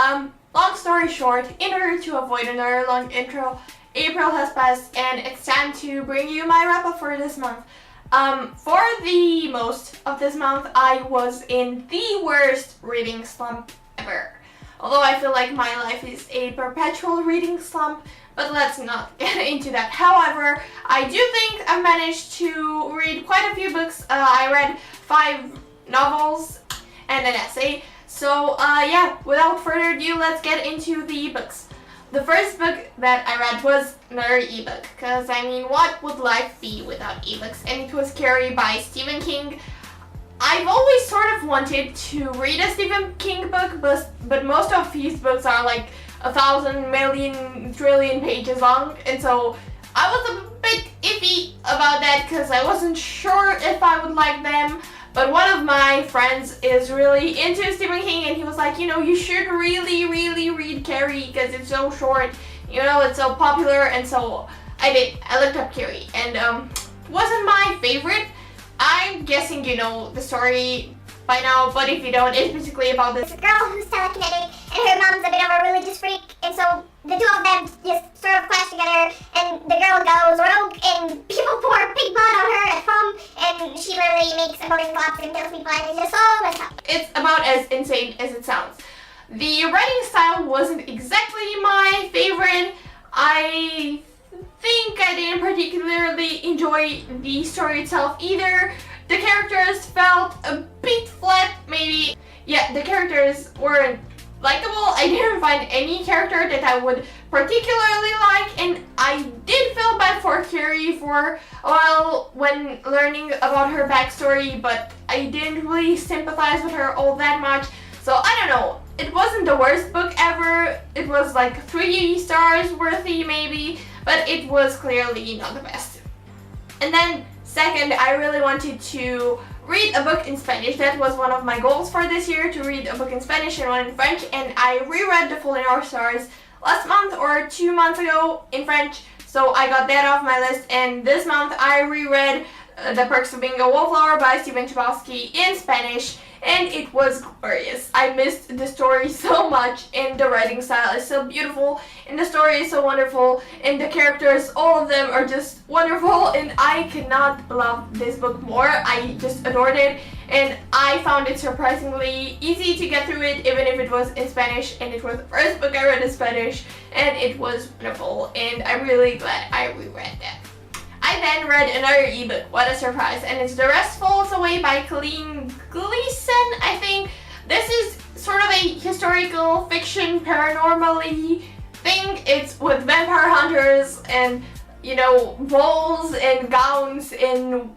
Long story short, in order to avoid another long intro, April has passed and it's time to bring you my wrap up for this month. For the most of this month, I was in the worst reading slump ever. Although I feel like my life is a perpetual reading slump, but let's not get into that. However, I do think I've managed to read quite a few books. I read 5 novels and an essay. So yeah, without further ado, let's get into the books. The first book that I read was another ebook, because I mean, what would life be without ebooks? And it was Carrie by Stephen King. I've always sort of wanted to read a Stephen King book, but most of his books are like 1,000 million trillion pages long, and so I was a bit iffy about that because I wasn't sure if I would like them. But one of my friends is really into Stephen King, and he was like, you know, you should really read Carrie because it's so short, you know, it's so popular. And so I did. I looked up Carrie, and wasn't my favorite. I'm guessing you know the story by now, but if you don't, it's basically about this girl who's telekinetic, and her mom's a bit of a religious freak, and so the two of them just sort of clash together, and the girl goes rogue, and people pour pig blood on her at prom, and she literally makes a million flops and kills people, and it's just so messed up. It's about as insane as it sounds. The writing style wasn't exactly my favorite. I think I didn't particularly enjoy the story itself either. The characters felt a bit flat, maybe. Yeah, the characters weren't likable. I didn't find any character that I would particularly like, and I did feel bad for Carrie for a while when learning about her backstory, but I didn't really sympathize with her all that much. So I don't know. It wasn't the worst book ever. It was like 3 stars worthy maybe, but it was clearly not the best. And then second, I really wanted to read a book in Spanish. That was one of my goals for this year, to read a book in Spanish and one in French, and I reread The Fault in Our Stars last month or 2 months ago in French, so I got that off my list. And this month I reread The Perks of Being a Wallflower by Stephen Chbosky in Spanish, and it was glorious. I missed the story so much, and the writing style is so beautiful, and the story is so wonderful, and the characters, all of them are just wonderful, and I cannot love this book more. I just adored it, and I found it surprisingly easy to get through it, even if it was in Spanish, and it was the first book I read in Spanish, and it was wonderful, and I'm really glad I reread that. I then read another ebook, what a surprise, and it's The Rest Falls Away by Colleen Gleason, I think. This is sort of a historical fiction, paranormal-y thing. It's with vampire hunters and, you know, balls and gowns, and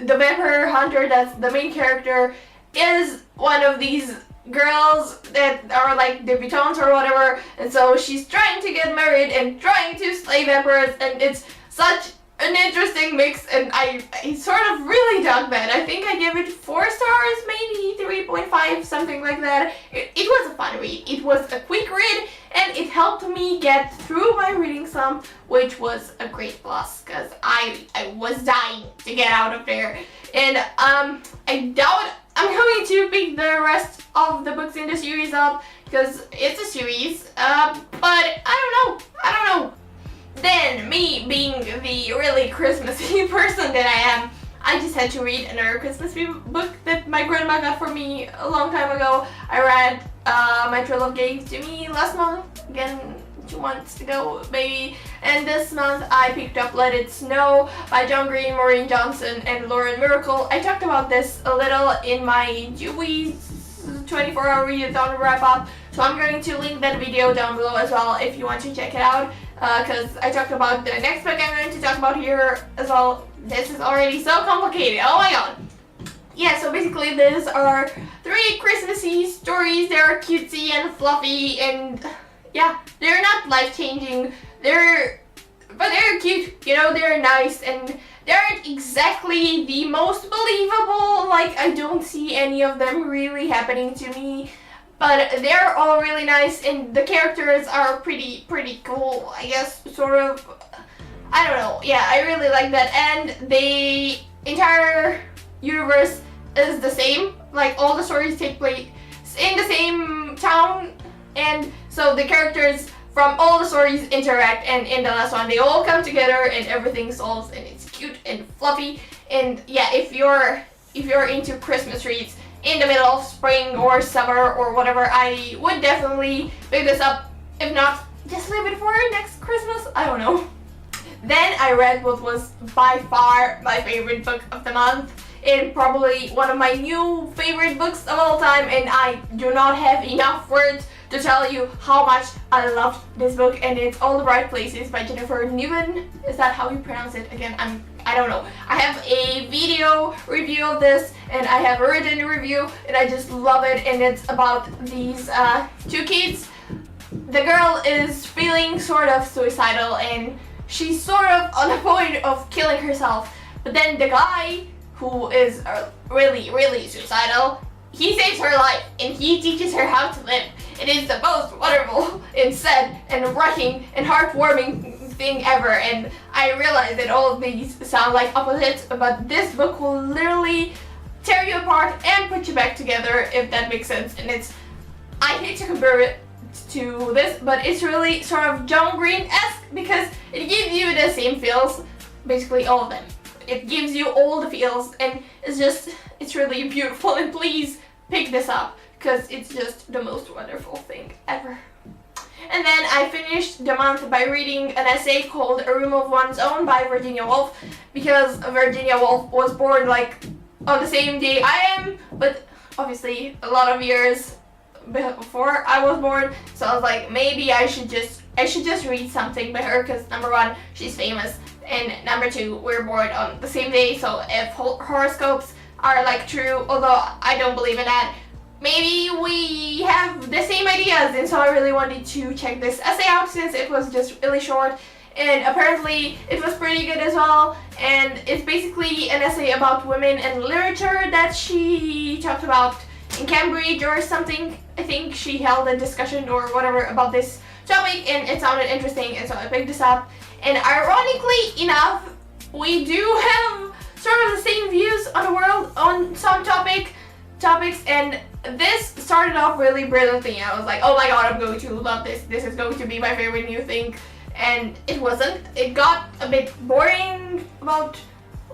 the vampire hunter that's the main character is one of these girls that are like debutantes or whatever, and so she's trying to get married and trying to slay vampires, and it's such an interesting mix, and I sort of really dug that. I think I gave it 4 stars, maybe 3.5, something like that. It was a fun read. It was a quick read, and it helped me get through my reading slump, which was a great plus, because I was dying to get out of there. And I doubt I'm going to pick the rest of the books in the series up, because it's a series, but I don't know. Then, me being the really Christmassy person that I am, I just had to read another Christmas book that my grandma got for me a long time ago. I read My True Love gave to me last month, again 2 months ago maybe, and this month I picked up Let It Snow by John Green, Maureen Johnson, and Lauren Miracle. I talked about this a little in my Dewey's 24-hour readathon wrap-up, so I'm going to link that video down below as well if you want to check it out. Because I talked about the next book I'm going to talk about here as well. This is already so complicated. Oh my god. Yeah, so basically these are 3 Christmassy stories. They're cutesy and fluffy, and yeah, they're not life-changing. But they're cute, you know, they're nice, and they aren't exactly the most believable. Like, I don't see any of them really happening to me. But they're all really nice, and the characters are pretty cool, I guess, sort of. I don't know. Yeah, I really like that. And the entire universe is the same. Like, all the stories take place in the same town, and and so the characters from all the stories interact, and in the last one they all come together and everything solves, and it's cute and fluffy. And yeah, if you're into Christmas reads in the middle of spring or summer or whatever, I would definitely pick this up. If not, just leave it for next Christmas, I don't know. Then I read what was by far my favorite book of the month, and probably one of my new favorite books of all time, and I do not have enough words to tell you how much I loved this book, and it's All the Bright Places by Jennifer Niven. Is that how you pronounce it? Again, I don't know. I have a video review of this, and I have a written review, and I just love it. And it's about these two kids. The girl is feeling sort of suicidal, and she's sort of on the point of killing herself. But then the guy, who is really, really suicidal, he saves her life, and he teaches her how to live. It is the most wonderful and sad and wrecking and heartwarming thing ever, and I realize that all of these sound like opposites, but this book will literally tear you apart and put you back together, if that makes sense. And I hate to compare it to this, but it's really sort of John Green-esque, because it gives you the same feels, basically all of them. It gives you all the feels, and it's really beautiful, and please pick this up, because it's just the most wonderful thing ever. And then I finished the month by reading an essay called A Room of One's Own by Virginia Woolf, because Virginia Woolf was born like on the same day I am, but obviously a lot of years before I was born, so I was like, maybe I should just read something by her, because number one, she's famous, and number two, we're born on the same day, so if horoscopes are like true, although I don't believe in that, maybe we have the same ideas. And so I really wanted to check this essay out, since it was just really short, and apparently it was pretty good as well. And it's basically an essay about women and literature that she talked about in Cambridge or something. I think she held a discussion or whatever about this topic, and it sounded interesting, and so I picked this up. And ironically enough, we do have sort of the same views on the world on some topics, and this started off really brilliantly. I was like, oh my god, I'm going to love this. This is going to be my favorite new thing. And it wasn't. It got a bit boring about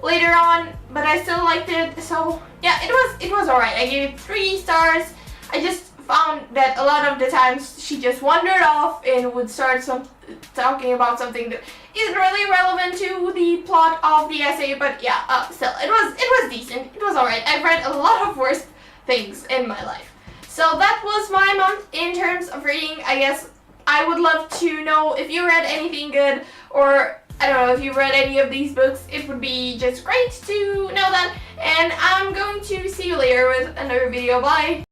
later on, but I still liked it. So yeah, it was alright. I gave it 3 stars. I just found that a lot of the times she just wandered off and would start talking about something that isn't really relevant to the plot of the essay. But yeah, still, it was decent. It was alright. I've read a lot of worse things in my life. So that was my month in terms of reading. I guess I would love to know if you read anything good, or I don't know if you read any of these books. It would be just great to know that. And I'm going to see you later with another video. Bye!